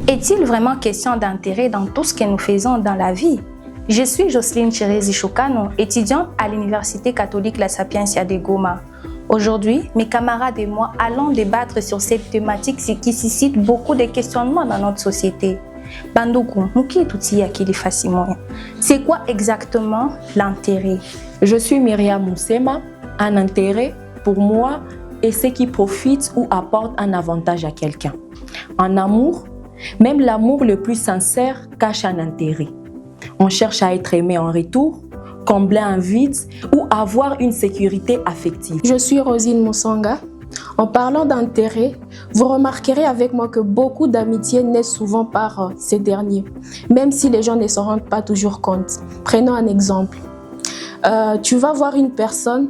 Est-il vraiment question d'intérêt dans tout ce que nous faisons dans la vie? Je suis Jocelyne Chirezi Choukano, étudiante à l'Université catholique La Sapientia de Goma. Aujourd'hui, mes camarades et moi allons débattre sur cette thématique qui suscite beaucoup de questionnements dans notre société. Bandoukou, c'est quoi exactement l'intérêt? Je suis Myriam Moussema. Un intérêt, pour moi, est ce qui profite ou apporte un avantage à quelqu'un. En amour, même l'amour le plus sincère cache un intérêt. On cherche à être aimé en retour, combler un vide ou avoir une sécurité affective. Je suis Rosine Moussanga. En parlant d'intérêt, vous remarquerez avec moi que beaucoup d'amitiés naissent souvent par ces derniers, même si les gens ne s'en rendent pas toujours compte. Prenons un exemple. Tu vas voir une personne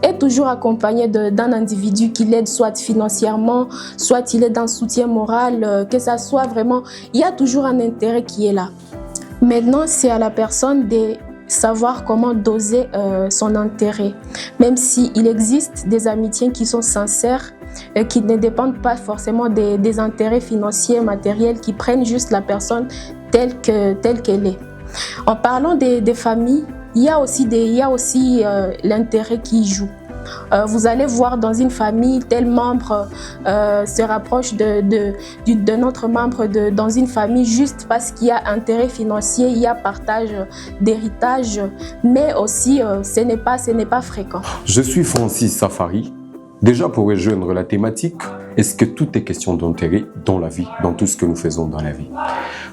est toujours accompagné d'un individu qui l'aide soit financièrement, soit il est dans soutien moral, que ça soit vraiment, il y a toujours un intérêt qui est là. Maintenant, c'est à la personne de savoir comment doser son intérêt. Même s'il existe des amitiés qui sont sincères, qui ne dépendent pas forcément des intérêts financiers, matériels, qui prennent juste la personne telle qu'elle est. En parlant des familles, il y a aussi l'intérêt qui joue. Vous allez voir dans une famille, tel membre se rapproche d'un autre membre dans une famille juste parce qu'il y a intérêt financier, il y a partage d'héritage, mais aussi ce n'est pas fréquent. Je suis Francis Safari. Déjà pour rejoindre la thématique, est-ce que tout est question d'intérêt dans la vie, dans tout ce que nous faisons dans la vie?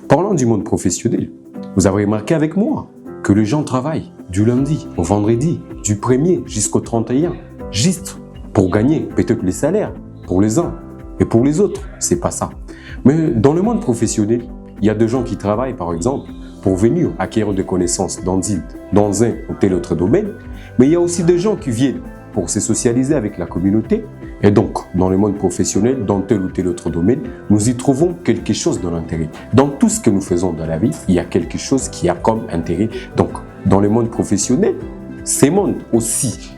Parlons du monde professionnel. Vous avez remarqué avec moi que les gens travaillent du lundi au vendredi, du 1er jusqu'au 31, juste pour gagner peut-être les salaires pour les uns et pour les autres, c'est pas ça. Mais dans le monde professionnel, il y a des gens qui travaillent par exemple pour venir acquérir des connaissances dans un ou tel autre domaine, mais il y a aussi des gens qui viennent pour se socialiser avec la communauté. Et donc, dans le monde professionnel, dans tel ou tel autre domaine, nous y trouvons quelque chose de l'intérêt. Dans tout ce que nous faisons dans la vie, il y a quelque chose qui a comme intérêt. Donc, dans le monde professionnel, ce monde aussi,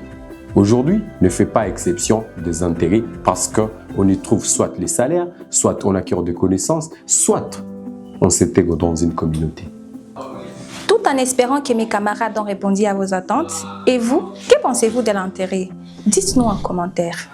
aujourd'hui, ne fait pas exception des intérêts parce qu'on y trouve soit les salaires, soit on acquiert des connaissances, soit on s'intègre dans une communauté. Tout en espérant que mes camarades ont répondu à vos attentes. Et vous, que pensez-vous de l'intérêt? Dites-nous en commentaire.